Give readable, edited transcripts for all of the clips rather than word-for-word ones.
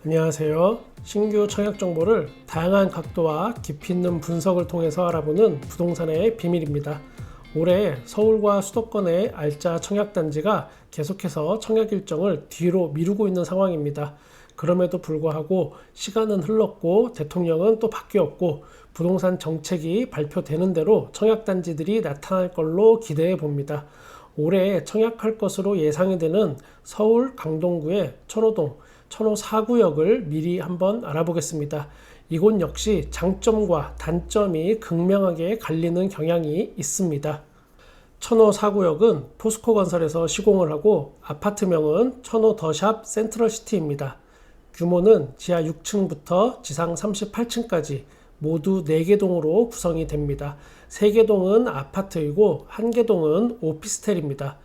안녕하세요. 신규 청약 정보를 다양한 각도와 깊이 있는 분석을 통해서 알아보는 부동산의 비밀입니다. 올해 서울과 수도권의 알짜 청약단지가 계속해서 청약 일정을 뒤로 미루고 있는 상황입니다. 그럼에도 불구하고 시간은 흘렀고 대통령은 또 바뀌었고 부동산 정책이 발표되는 대로 청약단지들이 나타날 걸로 기대해 봅니다. 올해 청약할 것으로 예상이 되는 서울 강동구의 천호동, 천호 4구역을 미리 한번 알아보겠습니다. 이곳 역시 장점과 단점이 극명하게 갈리는 경향이 있습니다. 천호 4구역은 포스코건설에서 시공을 하고 아파트명은 천호 더샵 센트럴시티입니다. 규모는 지하 6층부터 지상 38층까지 모두 4개 동으로 구성이 됩니다. 3개 동은 아파트이고 1개 동은 오피스텔입니다.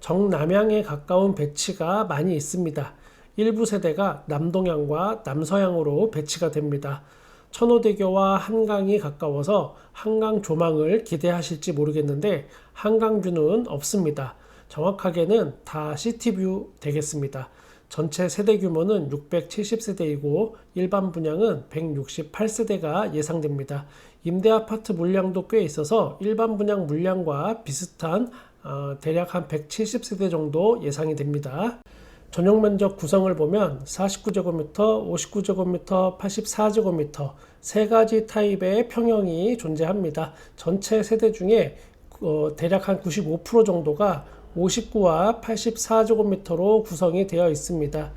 정남향에 가까운 배치가 많이 있습니다. 일부 세대가 남동향과 남서향으로 배치가 됩니다. 천호대교와 한강이 가까워서 한강 조망을 기대하실지 모르겠는데 한강뷰는 없습니다. 정확하게는 다 시티뷰 되겠습니다. 전체 세대 규모는 670세대이고 일반 분양은 168세대가 예상됩니다. 임대아파트 물량도 꽤 있어서 일반 분양 물량과 비슷한 대략 한 170세대 정도 예상이 됩니다. 전용 면적 구성을 보면 49제곱미터, 59제곱미터, 84제곱미터 세 가지 타입의 평형이 존재합니다. 전체 세대 중에 대략 한 95% 정도가 59와 84제곱미터로 구성이 되어 있습니다.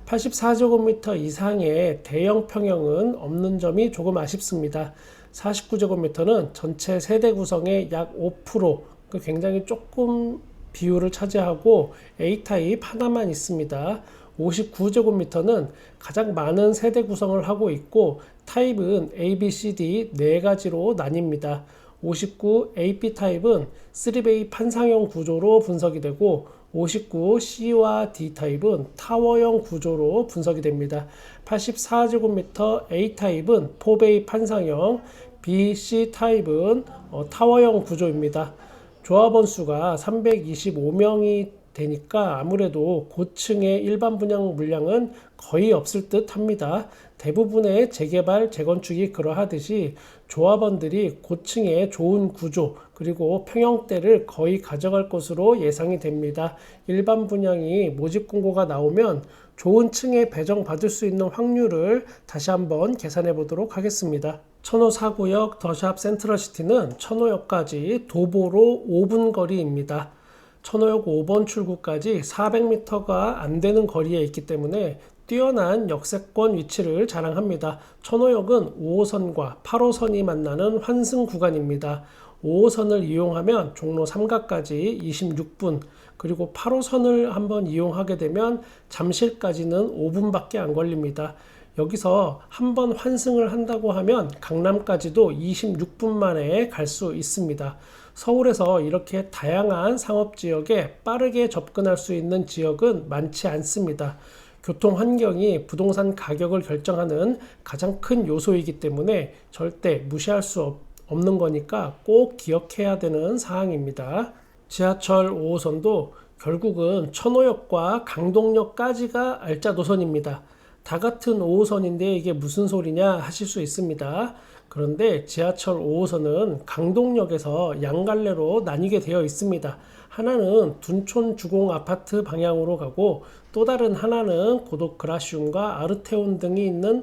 84제곱미터 이상의 대형 평형은 없는 점이 조금 아쉽습니다. 49제곱미터는 전체 세대 구성의 약 5%, 굉장히 조금 비율을 차지하고 A타입 하나만 있습니다. 59제곱미터는 가장 많은 세대 구성을 하고 있고 타입은 A, B, C, D 4가지로 나뉩니다. 59 AP 타입은 3베이 판상형 구조로 분석이 되고 59 C와 D 타입은 타워형 구조로 분석이 됩니다. 84제곱미터 A 타입은 4베이 판상형, B, C 타입은 타워형 구조입니다. 조합원 수가 325명이 되니까 아무래도 고층의 일반 분양 물량은 거의 없을 듯 합니다. 대부분의 재개발, 재건축이 그러하듯이 조합원들이 고층의 좋은 구조 그리고 평형대를 거의 가져갈 것으로 예상이 됩니다. 일반 분양이 모집 공고가 나오면 좋은 층에 배정받을 수 있는 확률을 다시 한번 계산해 보도록 하겠습니다. 천호 4구역 더샵 센트럴시티는 천호역까지 도보로 5분 거리입니다. 천호역 5번 출구까지 400m가 안 되는 거리에 있기 때문에 뛰어난 역세권 위치를 자랑합니다. 천호역은 5호선과 8호선이 만나는 환승 구간입니다. 5호선을 이용하면 종로 3가까지 26분, 그리고 8호선을 한번 이용하게 되면 잠실까지는 5분밖에 안 걸립니다. 여기서 한번 환승을 한다고 하면 강남까지도 26분 만에 갈 수 있습니다. 서울에서 이렇게 다양한 상업지역에 빠르게 접근할 수 있는 지역은 많지 않습니다. 교통 환경이 부동산 가격을 결정하는 가장 큰 요소이기 때문에 절대 무시할 수 없는 거니까 꼭 기억해야 되는 사항입니다. 지하철 5호선도 결국은 천호역과 강동역까지가 알짜 노선입니다. 다 같은 5호선인데 이게 무슨 소리냐 하실 수 있습니다. 그런데 지하철 5호선은 강동역에서 양갈래로 나뉘게 되어 있습니다. 하나는 둔촌 주공 아파트 방향으로 가고 또 다른 하나는 고덕 그라시움과 아르테온 등이 있는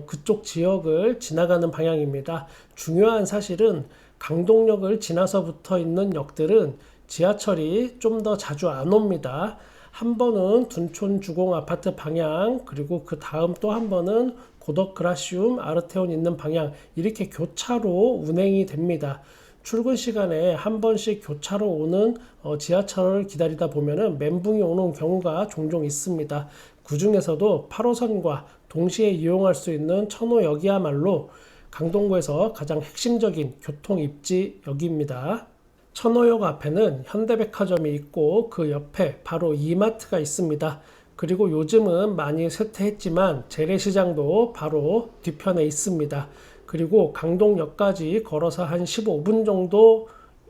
그쪽 지역을 지나가는 방향입니다. 중요한 사실은 강동역을 지나서부터 있는 역들은 지하철이 좀 더 자주 안 옵니다. 한 번은 둔촌 주공 아파트 방향, 그리고 그 다음 또 한 번은 고덕 그라시움 아르테온 있는 방향, 이렇게 교차로 운행이 됩니다. 출근 시간에 한 번씩 교차로 오는 지하철을 기다리다 보면은 멘붕이 오는 경우가 종종 있습니다. 그 중에서도 8호선과 동시에 이용할 수 있는 천호역이야말로 강동구에서 가장 핵심적인 교통 입지역입니다. 천호역 앞에는 현대백화점이 있고 그 옆에 바로 이마트가 있습니다. 그리고 요즘은 많이 쇠퇴했지만 재래시장도 바로 뒤편에 있습니다. 그리고 강동역까지 걸어서 한 15분 정도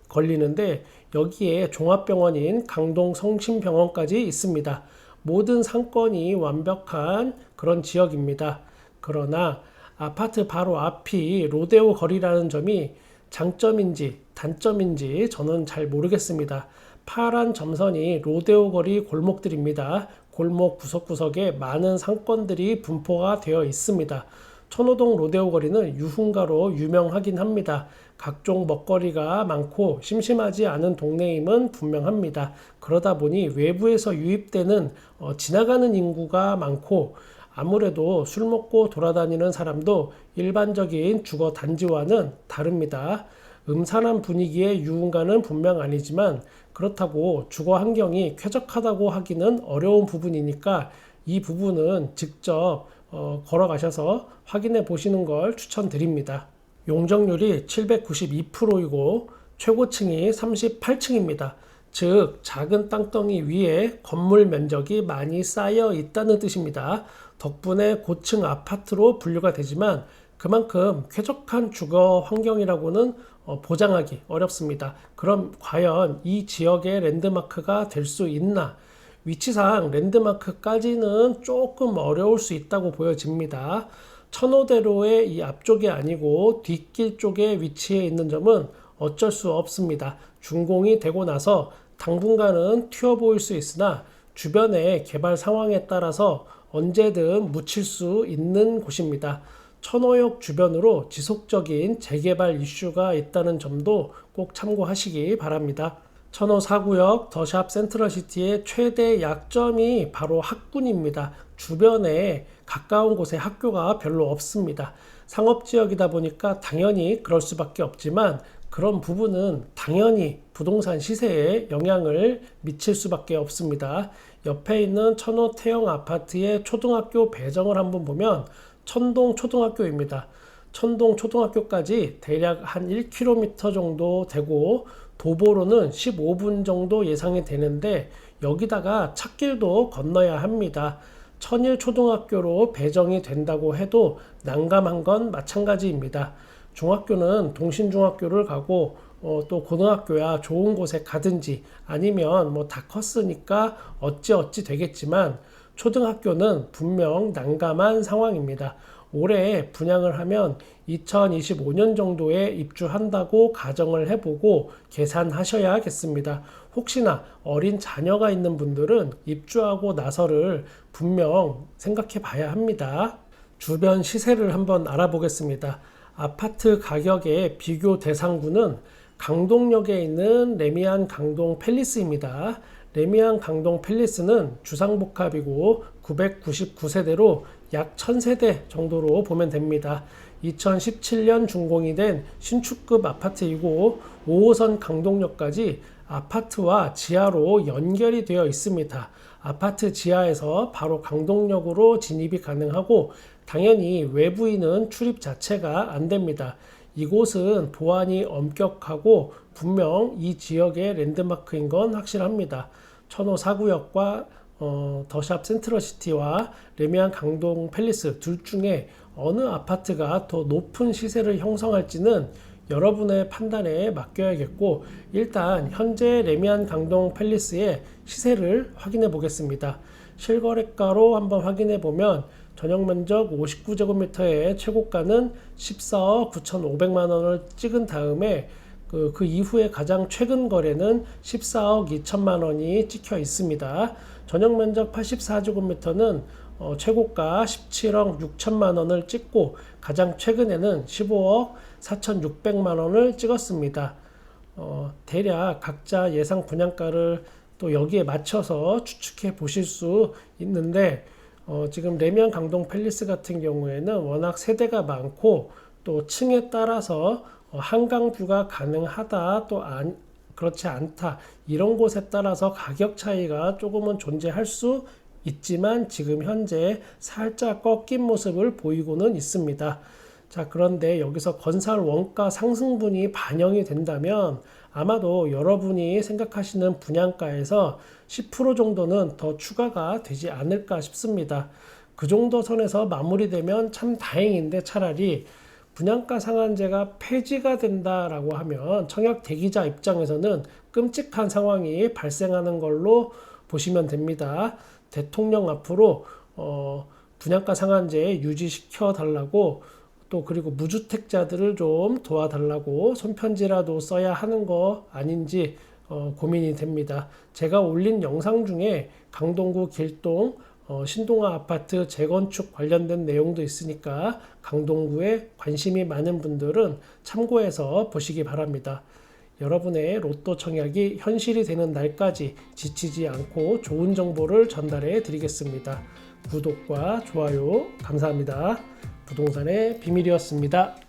걸리는데 여기에 종합병원인 강동성심병원까지 있습니다. 모든 상권이 완벽한 그런 지역입니다. 그러나 아파트 바로 앞이 로데오 거리라는 점이 장점인지 단점인지 저는 잘 모르겠습니다. 파란 점선이 로데오 거리 골목들입니다. 골목 구석구석에 많은 상권들이 분포가 되어 있습니다. 천호동 로데오 거리는 유흥가로 유명하긴 합니다. 각종 먹거리가 많고 심심하지 않은 동네임은 분명합니다. 그러다 보니 외부에서 유입되는 지나가는 인구가 많고 아무래도 술 먹고 돌아다니는 사람도 일반적인 주거 단지와는 다릅니다. 음산한 분위기의 유흥가는 분명 아니지만 그렇다고 주거 환경이 쾌적하다고 하기는 어려운 부분이니까 이 부분은 직접 걸어가셔서 확인해 보시는 걸 추천드립니다. 용적률이 792%이고 최고층이 38층입니다. 즉 작은 땅덩이 위에 건물 면적이 많이 쌓여 있다는 뜻입니다. 덕분에 고층 아파트로 분류가 되지만 그만큼 쾌적한 주거 환경이라고는 보장하기 어렵습니다. 그럼 과연 이 지역의 랜드마크가 될 수 있나? 위치상 랜드마크까지는 조금 어려울 수 있다고 보여집니다. 천호대로의 이 앞쪽이 아니고 뒷길 쪽에 위치해 있는 점은 어쩔 수 없습니다. 준공이 되고 나서 당분간은 튀어 보일 수 있으나 주변의 개발 상황에 따라서 언제든 묻힐 수 있는 곳입니다. 천호역 주변으로 지속적인 재개발 이슈가 있다는 점도 꼭 참고하시기 바랍니다. 천호 4구역 더샵 센트럴시티의 최대 약점이 바로 학군입니다. 주변에 가까운 곳에 학교가 별로 없습니다. 상업지역이다 보니까 당연히 그럴 수밖에 없지만 그런 부분은 당연히 부동산 시세에 영향을 미칠 수밖에 없습니다. 옆에 있는 천호 태영 아파트의 초등학교 배정을 한번 보면 천동 초등학교입니다. 천동 초등학교까지 대략 한 1km 정도 되고 도보로는 15분 정도 예상이 되는데 여기다가 찻길도 건너야 합니다. 천일 초등학교로 배정이 된다고 해도 난감한 건 마찬가지입니다. 중학교는 동신중학교를 가고 또 고등학교야 좋은 곳에 가든지 아니면 뭐 다 컸으니까 어찌 되겠지만 초등학교는 분명 난감한 상황입니다. 올해 분양을 하면 2025년 정도에 입주한다고 가정을 해보고 계산하셔야겠습니다. 혹시나 어린 자녀가 있는 분들은 입주하고 나서를 분명 생각해 봐야 합니다. 주변 시세를 한번 알아보겠습니다. 아파트 가격의 비교 대상구는 강동역에 있는 레미안 강동 팰리스입니다. 레미안 강동 팰리스는 주상복합이고 999세대로 약 1000세대 정도로 보면 됩니다. 2017년 준공이 된 신축급 아파트이고 5호선 강동역까지 아파트와 지하로 연결이 되어 있습니다. 아파트 지하에서 바로 강동역으로 진입이 가능하고 당연히 외부인은 출입 자체가 안 됩니다. 이곳은 보안이 엄격하고 분명 이 지역의 랜드마크인 건 확실합니다. 천호 4구역과 더샵 센트럴시티와 레미안 강동 팰리스 둘 중에 어느 아파트가 더 높은 시세를 형성할지는 여러분의 판단에 맡겨야겠고 일단 현재 레미안 강동 팰리스의 시세를 확인해 보겠습니다. 실거래가로 한번 확인해 보면 전용면적 59제곱미터의 최고가는 14억 9,500만 원을 찍은 다음에 그 이후에 가장 최근 거래는 14억 2천만 원이 찍혀 있습니다. 전용면적 84제곱미터는 최고가 17억 6천만 원을 찍고 가장 최근에는 15억 4,600만 원을 찍었습니다. 대략 각자 예상 분양가를 또 여기에 맞춰서 추측해 보실 수 있는데 지금 레미안 강동 팰리스 같은 경우에는 워낙 세대가 많고 또 층에 따라서 한강뷰가 가능하다 또 그렇지 않다 이런 곳에 따라서 가격 차이가 조금은 존재할 수 있지만 지금 현재 살짝 꺾인 모습을 보이고는 있습니다. 자, 그런데 여기서 건설 원가 상승분이 반영이 된다면 아마도 여러분이 생각하시는 분양가에서 10% 정도는 더 추가가 되지 않을까 싶습니다. 그 정도 선에서 마무리되면 참 다행인데 차라리 분양가 상한제가 폐지가 된다라고 하면 청약 대기자 입장에서는 끔찍한 상황이 발생하는 걸로 보시면 됩니다. 대통령 앞으로 분양가 상한제 유지시켜 달라고, 또 그리고 무주택자들을 좀 도와달라고 손편지라도 써야 하는 거 아닌지 고민이 됩니다. 제가 올린 영상 중에 강동구 길동 신동아 아파트 재건축 관련된 내용도 있으니까 강동구에 관심이 많은 분들은 참고해서 보시기 바랍니다. 여러분의 로또 청약이 현실이 되는 날까지 지치지 않고 좋은 정보를 전달해 드리겠습니다. 구독과 좋아요 감사합니다. 부동산의 비밀이었습니다.